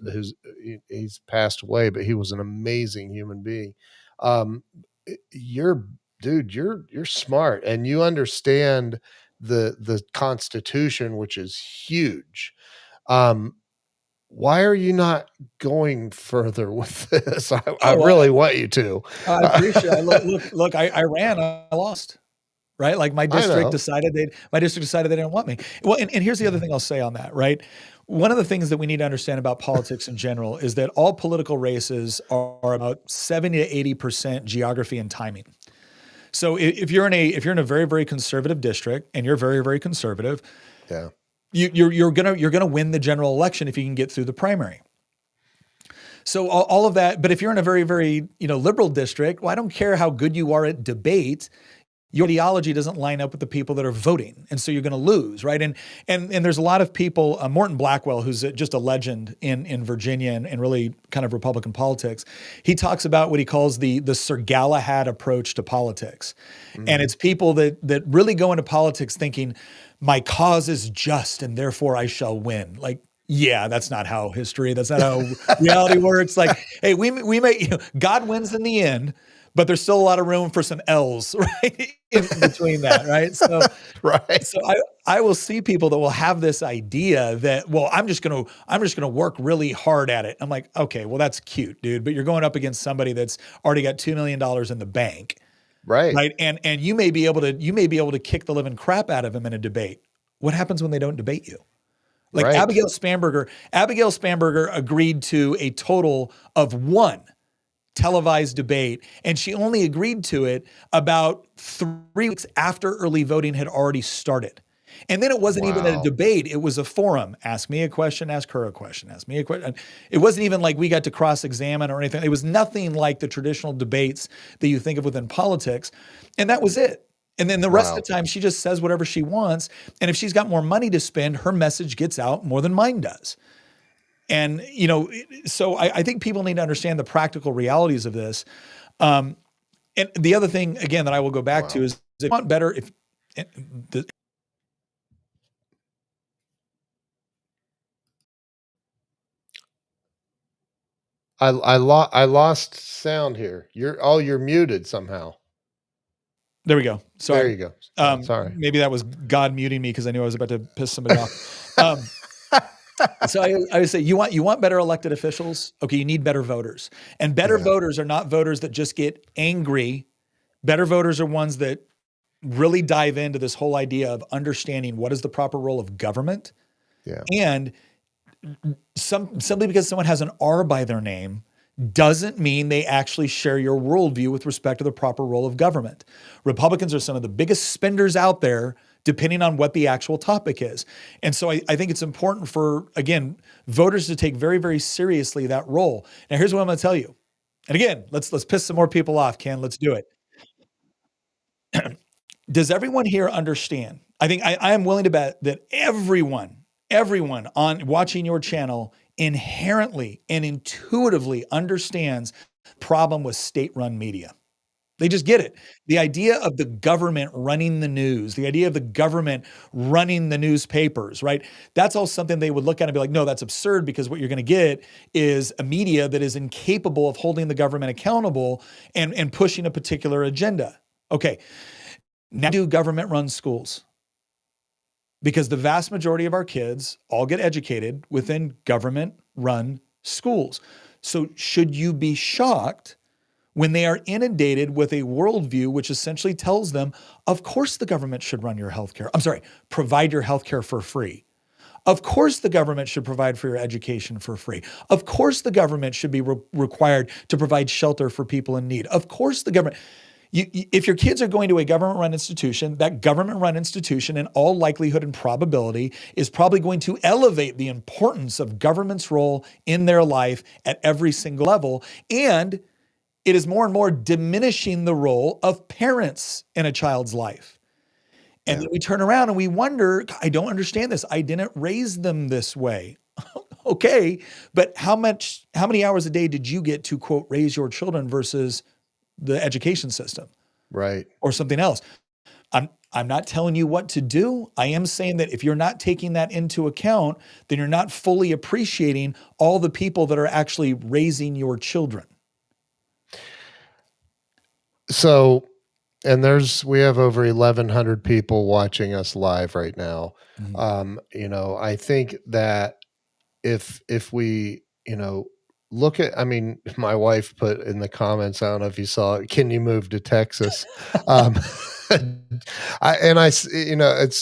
passed away, but he was an amazing human being. Um, you're smart, and you understand the Constitution, which is huge. Why are you not going further with this? I really want you to. I appreciate it. Look, I ran, I lost, right? Like my district decided they didn't want me. Well, and here's the other thing I'll say on that, right? One of the things that we need to understand about politics in general is that all political races are about 70 to 80% geography and timing. So if you're in a very, very conservative district and you're very, very conservative, you're gonna win the general election if you can get through the primary. So all of that, but if you're in a very, very liberal district, well, I don't care how good you are at debate, your ideology doesn't line up with the people that are voting, and so you're going to lose, right? And there's a lot of people. Morton Blackwell, who's just a legend in Virginia and really kind of Republican politics, he talks about what he calls the Sir Galahad approach to politics, and it's people that really go into politics thinking, my cause is just, and therefore I shall win. Like, yeah, that's not how reality works. Like, hey, we may God wins in the end, but there's still a lot of room for some L's, right? In between that, right? So, right. So I will see people that will have this idea that, well, I'm just gonna work really hard at it. I'm like, okay, well, that's cute, dude, but you're going up against somebody that's already got $2 million in the bank. Right. And you may be able to kick the living crap out of him in a debate. What happens when they don't debate you? Like Abigail Spanberger agreed to a total of 1 televised debate, and she only agreed to it about 3 weeks after early voting had already started. And then it wasn't even a debate. It was a forum. Ask me a question, ask her a question, ask me a question. It wasn't even like we got to cross-examine or anything. It was nothing like the traditional debates that you think of within politics. And that was it. And then the rest of the time, she just says whatever she wants. And if she's got more money to spend, her message gets out more than mine does. And, so I think people need to understand the practical realities of this. And the other thing, again, that I will go back to is, if you want better, I lost sound here. You're muted somehow. There we go. Sorry. There you go. Sorry. Maybe that was God muting me because I knew I was about to piss somebody off. So I would say, you want better elected officials? Okay, you need better voters. And better voters are not voters that just get angry. Better voters are ones that really dive into this whole idea of understanding what is the proper role of government. Yeah. And simply because someone has an R by their name doesn't mean they actually share your worldview with respect to the proper role of government. Republicans are some of the biggest spenders out there, depending on what the actual topic is. And so I think it's important for, again, voters to take very, very seriously that role. Now, here's what I'm going to tell you. And again, let's piss some more people off, Ken. Let's do it. Does everyone here understand? I think I am willing to bet that everyone on watching your channel inherently and intuitively understands the problem with state-run media. They just get it. The idea of the government running the news, the idea of the government running the newspapers, right? That's all something they would look at and be like, no, that's absurd, because what you're going to get is a media that is incapable of holding the government accountable and pushing a particular agenda. Okay. Now do government run schools? Because the vast majority of our kids all get educated within government run schools. So should you be shocked when they are inundated with a worldview which essentially tells them, of course the government should run your healthcare. Provide your healthcare for free. Of course the government should provide for your education for free. Of course the government should be required to provide shelter for people in need. Of course the government... if your kids are going to a government-run institution, that government-run institution, in all likelihood and probability, is probably going to elevate the importance of government's role in their life at every single level. And it is more and more diminishing the role of parents in a child's life. And then we turn around and we wonder, I don't understand this. I didn't raise them this way. Okay, but how many hours a day did you get to, quote, raise your children versus the education system? Right. Or something else? I'm not telling you what to do. I am saying that if you're not taking that into account, then you're not fully appreciating all the people that are actually raising your children. So, and we have over 1,100 people watching us live right now. Mm-hmm. I think that if we, look at, my wife put in the comments, I don't know if you saw it, can you move to Texas?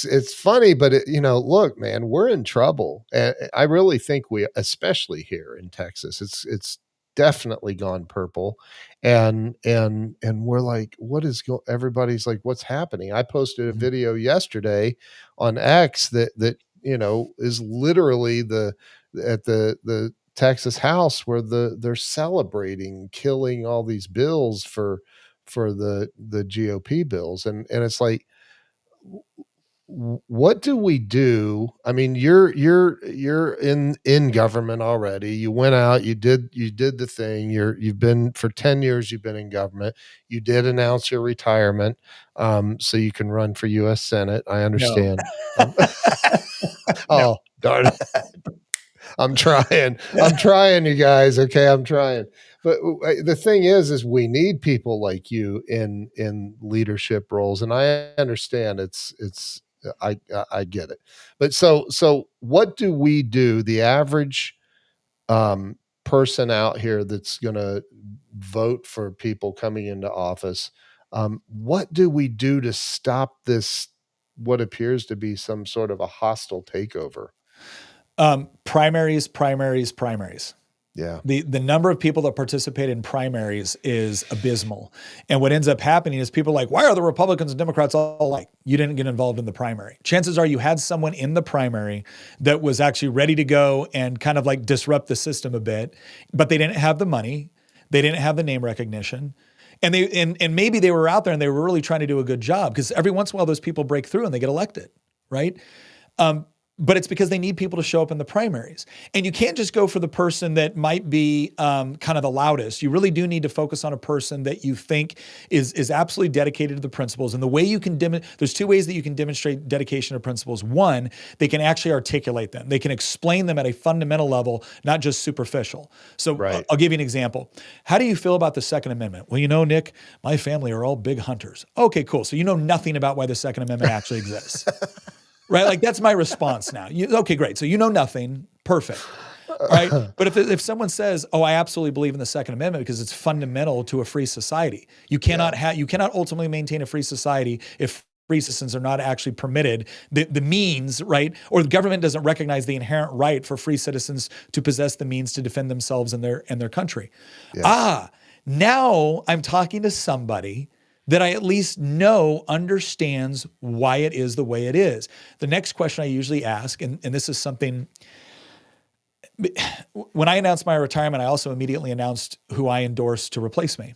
It's funny, but look, man, we're in trouble. And I really think especially here in Texas, it's definitely gone purple. And we're like, everybody's like, what's happening? I posted a video yesterday on X that is literally at the Texas House where they're celebrating killing all these bills for the GOP bills. And it's like, what do we do? You're in government already. You went out, you did the thing. You've been for 10 years, you've been in government. You did announce your retirement. So you can run for US Senate. I understand. No. Oh, darn it. I'm trying, you guys. Okay. I'm trying. But the thing is we need people like you in leadership roles. And I understand I get it. But so what do we do? The average person out here that's going to vote for people coming into office. What do we do to stop this, what appears to be some sort of a hostile takeover? Primaries. Yeah. The number of people that participate in primaries is abysmal. And what ends up happening is people are like, why are the Republicans and Democrats all alike? You didn't get involved in the primary. Chances are you had someone in the primary that was actually ready to go and kind of like disrupt the system a bit, but they didn't have the money. They didn't have the name recognition. And maybe they were out there and they were really trying to do a good job, because every once in a while those people break through and they get elected, right? But it's because they need people to show up in the primaries. And you can't just go for the person that might be kind of the loudest. You really do need to focus on a person that you think is absolutely dedicated to the principles. And the way you can there's two ways that you can demonstrate dedication to principles. One, they can actually articulate them. They can explain them at a fundamental level, not just superficial. So right. I'll give you an example. How do you feel about the Second Amendment? Well, Nick, my family are all big hunters. Okay, cool. So you know nothing about why the Second Amendment actually exists. Right? Like that's my response now. Okay, great. So you know nothing. Perfect. Right? But if someone says, oh, I absolutely believe in the Second Amendment because it's fundamental to a free society. You cannot ultimately maintain a free society if free citizens are not actually permitted the means, right? Or the government doesn't recognize the inherent right for free citizens to possess the means to defend themselves and their country. Yes. Now I'm talking to somebody that I at least know understands why it is the way it is. The next question I usually ask, and this is something, when I announced my retirement, I also immediately announced who I endorsed to replace me.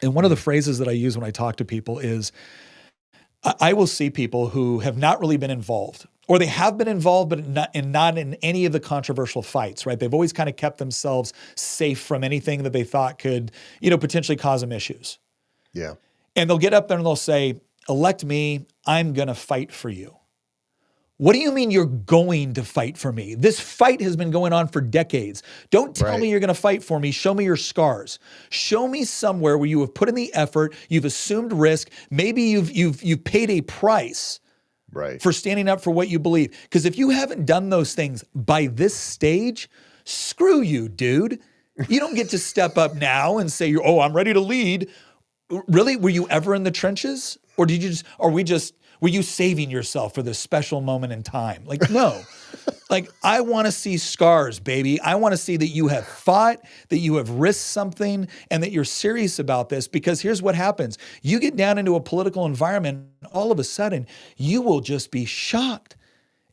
And one of the phrases that I use when I talk to people is, I will see people who have not really been involved, or they have been involved, but not in any of the controversial fights, right? They've always kind of kept themselves safe from anything that they thought could, potentially cause them issues. Yeah. And they'll get up there and they'll say, elect me, I'm going to fight for you. What do you mean you're going to fight for me? This fight has been going on for decades. Don't tell me you're going to fight for me. Show me your scars. Show me somewhere where you have put in the effort, you've assumed risk, maybe you've paid a price for standing up for what you believe. Because if you haven't done those things by this stage, screw you, dude. You don't get to step up now and say, oh, I'm ready to lead. Really? Were you ever in the trenches? Or were you saving yourself for this special moment in time? Like, no. Like, I want to see scars, baby. I want to see that you have fought, that you have risked something, and that you're serious about this. Because here's what happens. You get down into a political environment, all of a sudden, you will just be shocked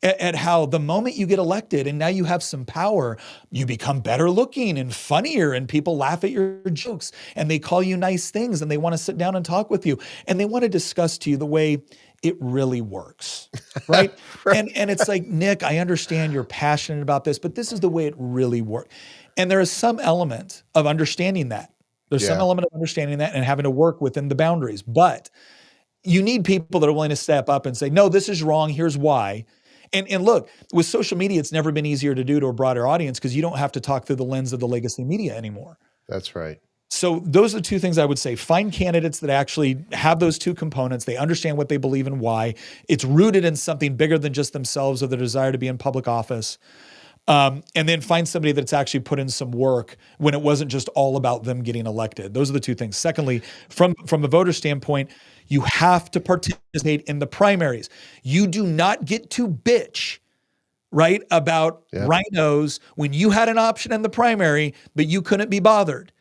at how the moment you get elected and now you have some power, you become better looking and funnier, and people laugh at your jokes and they call you nice things and they want to sit down and talk with you and they want to discuss to you the way it really works, right? And it's like, Nick, I understand you're passionate about this, but this is the way it really works. And there is some element of understanding that. There's some element of understanding that and having to work within the boundaries. But you need people that are willing to step up and say, no, this is wrong. Here's why. And look, with social media, it's never been easier to do to a broader audience because you don't have to talk through the lens of the legacy media anymore. That's right. So those are the two things I would say. Find candidates that actually have those two components. They understand what they believe and why. It's rooted in something bigger than just themselves or the desire to be in public office. And then find somebody that's actually put in some work when it wasn't just all about them getting elected. Those are the two things. Secondly, from a voter standpoint, you have to participate in the primaries. You do not get to bitch, right, about rhinos when you had an option in the primary, but you couldn't be bothered,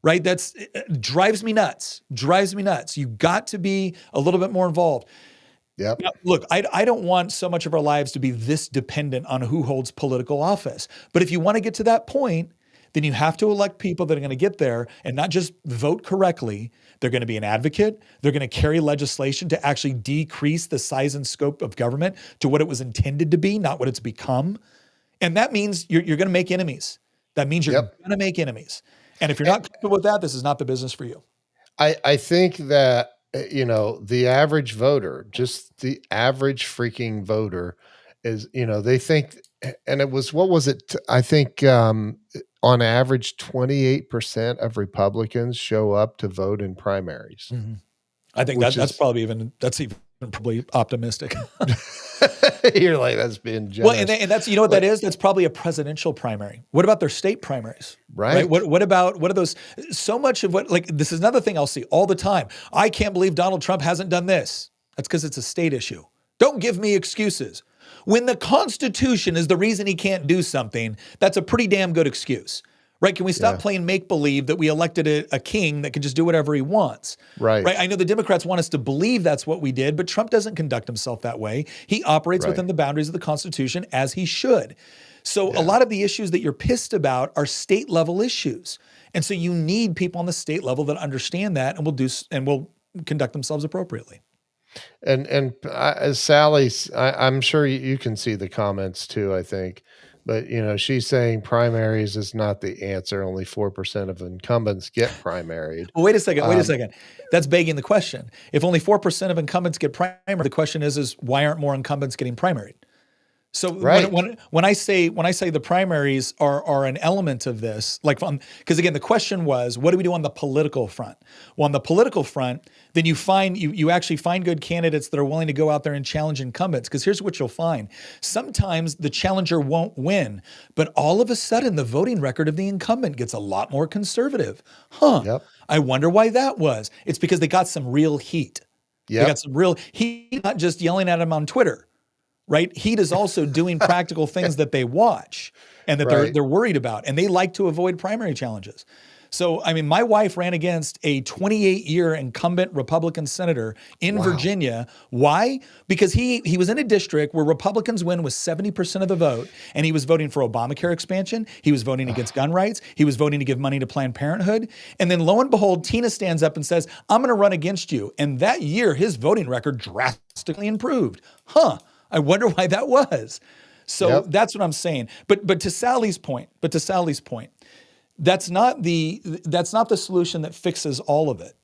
right? That's drives me nuts. You got to be a little bit more involved. Yep. Now, look, I don't want so much of our lives to be this dependent on who holds political office. But if you want to get to that point, then you have to elect people that are going to get there and not just vote correctly. They're going to be an advocate. They're going to carry legislation to actually decrease the size and scope of government to what it was intended to be, not what it's become. And that means you're going to make enemies. That means you're going to make enemies. And if you're not comfortable with that, this is not the business for you. I think that, the average voter, just the average freaking voter is, they think, and it was, what was it? I think on average, 28% of Republicans show up to vote in primaries. Mm-hmm. I think that's even probably optimistic. You're like, that's being generous. Well, and that's, what that is? That's probably a presidential primary. What about their state primaries? Right. What are those? So much of this is another thing I'll see all the time. I can't believe Donald Trump hasn't done this. That's because it's a state issue. Don't give me excuses. When the Constitution is the reason he can't do something, that's a pretty damn good excuse. Right? Can we stop playing make-believe that we elected a king that can just do whatever he wants? Right. I know the Democrats want us to believe that's what we did, but Trump doesn't conduct himself that way. He operates within the boundaries of the Constitution as he should. So a lot of the issues that you're pissed about are state-level issues. And so you need people on the state level that understand that and will conduct themselves appropriately. And Sally's, I'm sure you can see the comments too, I think. But, she's saying primaries is not the answer. Only 4% of incumbents get primaried. Well, wait a second. That's begging the question. If only 4% of incumbents get primaried, the question is why aren't more incumbents getting primaried? So when I say the primaries are an element of this, because again, the question was, what do we do on the political front? Well, on the political front, then you actually find good candidates that are willing to go out there and challenge incumbents. Because here's what you'll find. Sometimes the challenger won't win, but all of a sudden the voting record of the incumbent gets a lot more conservative. Yep. I wonder why that was. It's because they got some real heat. Yep. They got some real heat, not just yelling at him on Twitter. Right? Heat is also doing practical things that they watch and that they're worried about, and they like to avoid primary challenges. So, my wife ran against a 28-year incumbent Republican senator in Virginia. Why? Because he was in a district where Republicans win with 70% of the vote, and he was voting for Obamacare expansion. He was voting against gun rights. He was voting to give money to Planned Parenthood. And then lo and behold, Tina stands up and says, I'm going to run against you. And that year, his voting record drastically improved. I wonder why that was. So that's what I'm saying. But to Sally's point, that's not the solution that fixes all of it.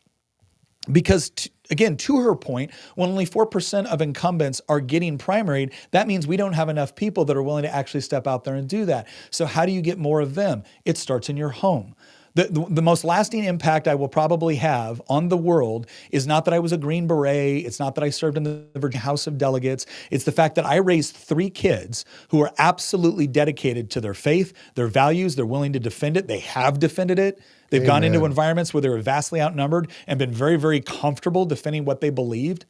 Because again, to her point, when only 4% of incumbents are getting primaried, that means we don't have enough people that are willing to actually step out there and do that. So how do you get more of them? It starts in your home. The most lasting impact I will probably have on the world is not that I was a Green Beret. It's not that I served in the Virginia House of Delegates. It's the fact that I raised 3 kids who are absolutely dedicated to their faith, their values. They're willing to defend it. They have defended it. They've gone into environments where they were vastly outnumbered and been very, very comfortable defending what they believed.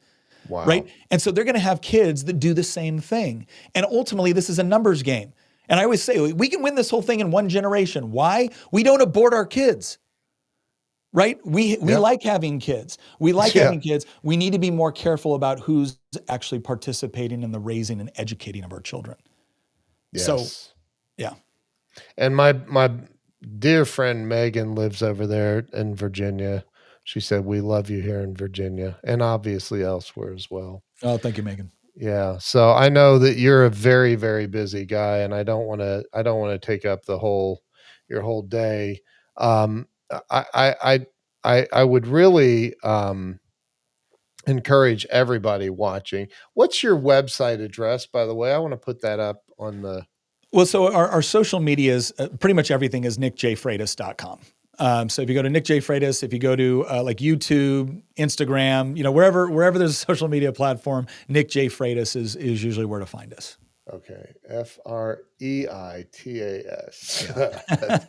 Wow. Right. And so they're going to have kids that do the same thing. And ultimately, this is a numbers game. And I always say, we can win this whole thing in one generation. Why? We don't abort our kids, right? We like having kids. We like having kids. We need to be more careful about who's actually participating in the raising and educating of our children. Yes. So, yeah. And my dear friend Megan lives over there in Virginia. She said, we love you here in Virginia and obviously elsewhere as well. Oh, thank you, Megan. Yeah. So I know that you're a very, very busy guy, and I don't want to take up your whole day. I would really encourage everybody watching. What's your website address, by the way? I want to put that up on the. Well, so our social media is pretty much everything is nickjfreitas.com. So if you go to Nick J. Freitas, if you go to like YouTube, Instagram, wherever there's a social media platform, Nick J. Freitas is usually where to find us. Okay. Freitas.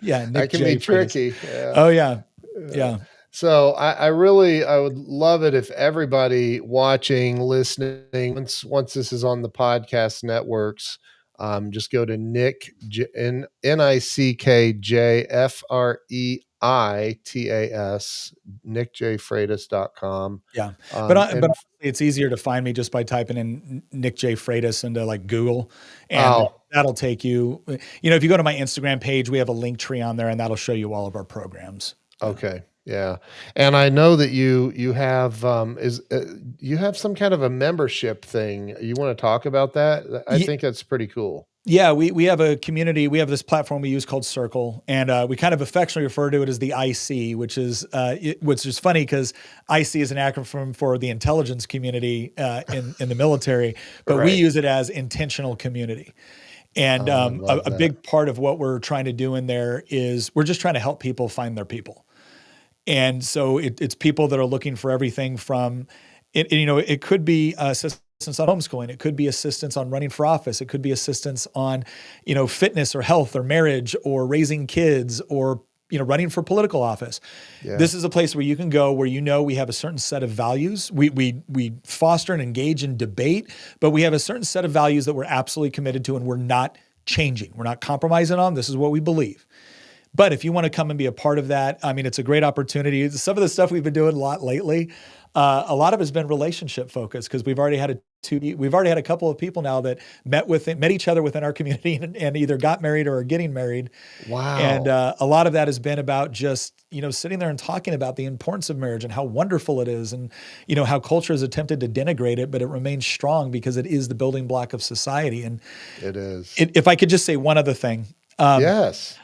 Yeah. Nick that can J. be tricky. Yeah. Oh yeah. Yeah. So I would love it if everybody watching, listening, once this is on the podcast networks, just go to NickJFreitas, nickjfreitas.com. Yeah. But it's easier to find me just by typing in Nick J. Freitas into like Google, and that'll take you, if you go to my Instagram page, we have a link tree on there and that'll show you all of our programs. Okay. Yeah. And I know that you have, you have some kind of a membership thing. You want to talk about that? I think that's pretty cool. Yeah, we have a community. We have this platform we use called Circle, and we kind of affectionately refer to it as the IC, which is funny because IC is an acronym for the intelligence community in the military, but we use it as intentional community. And a big part of what we're trying to do in there is we're just trying to help people find their people. And so it's people that are looking for everything from, it could be assistance on homeschooling. It could be assistance on running for office. It could be assistance on, fitness or health or marriage or raising kids or, running for political office. Yeah. This is a place where you can go where we have a certain set of values. We foster and engage in debate, but we have a certain set of values that we're absolutely committed to and we're not changing. We're not compromising on. This is what we believe. But if you want to come and be a part of that, it's a great opportunity. Some of the stuff we've been doing a lot lately, a lot of it has been relationship focused because we've already had a couple of people now that met each other within our community and either got married or are getting married. Wow. And a lot of that has been about just, sitting there and talking about the importance of marriage and how wonderful it is and, how culture has attempted to denigrate it, but it remains strong because it is the building block of society. And it is. If I could just say one other thing. Yes.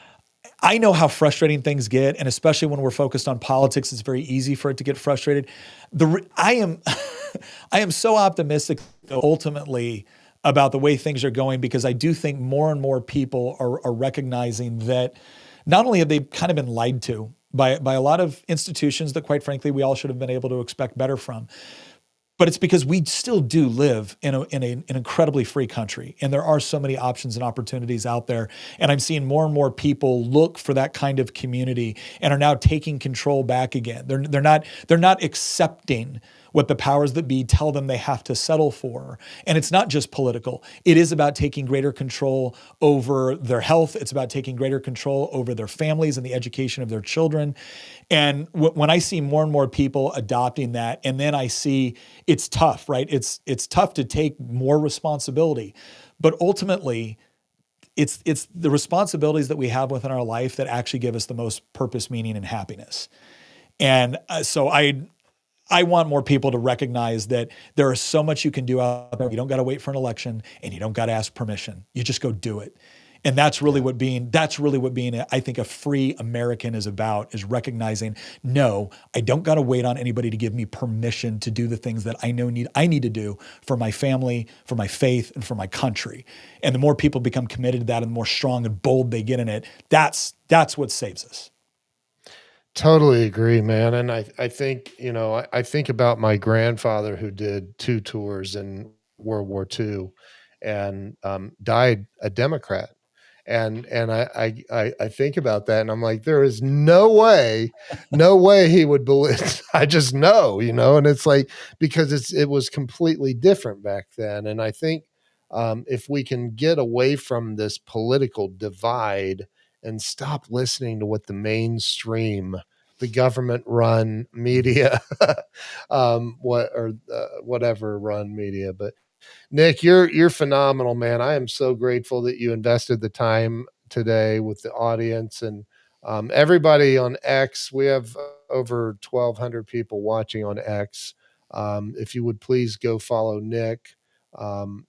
I know how frustrating things get, and especially when we're focused on politics, it's very easy for it to get frustrated. I am so optimistic ultimately about the way things are going because I do think more and more people are recognizing that not only have they kind of been lied to by a lot of institutions that, quite frankly, we all should have been able to expect better from. But it's because we still do live in an incredibly free country, and there are so many options and opportunities out there. And I'm seeing more and more people look for that kind of community and are now taking control back again. They're not accepting what the powers that be tell them they have to settle for. And it's not just political. It is about taking greater control over their health. It's about taking greater control over their families and the education of their children. And when I see more and more people adopting that, and then I see it's tough, right? It's tough to take more responsibility. But ultimately, it's the responsibilities that we have within our life that actually give us the most purpose, meaning, and happiness. And so I want more people to recognize that there is so much you can do out there. You don't got to wait for an election and you don't got to ask permission. You just go do it. And that's really what being, I think, a free American is about, is recognizing, no, I don't got to wait on anybody to give me permission to do the things that I need to do for my family, for my faith, and for my country. And the more people become committed to that and the more strong and bold they get in it, that's what saves us. Totally agree, man. And I think, I think about my grandfather who did 2 tours in World War II and died a Democrat. And I think about that and I'm like, there is no way he would believe. I just know, and it's like, because it was completely different back then. And I think if we can get away from this political divide and stop listening to what the mainstream, the government run media, whatever run media. But Nick, you're phenomenal, man. I am so grateful that you invested the time today with the audience and everybody on X. We have over 1,200 people watching on X. If you would please go follow Nick. Um,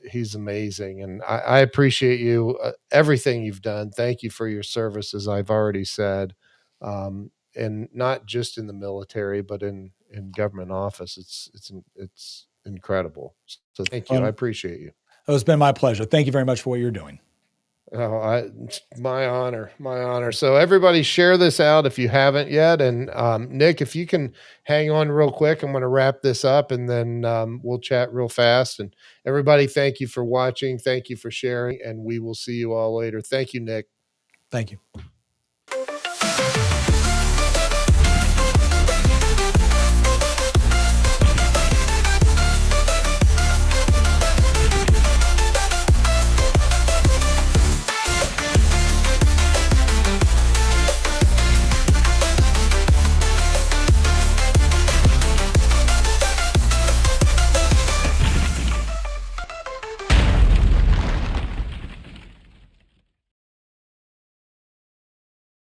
he's amazing, and I appreciate you, everything you've done. Thank you for your service, as I've already said, and not just in the military, but in government office. It's incredible. So thank you. I Well, appreciate you. it's been my pleasure. Thank you very much for what you're doing. Oh, it's my honor, my honor. So everybody share this out if you haven't yet. And Nick, if you can hang on real quick, I'm going to wrap this up and then we'll chat real fast. And everybody, thank you for watching. Thank you for sharing. And we will see you all later. Thank you, Nick. Thank you.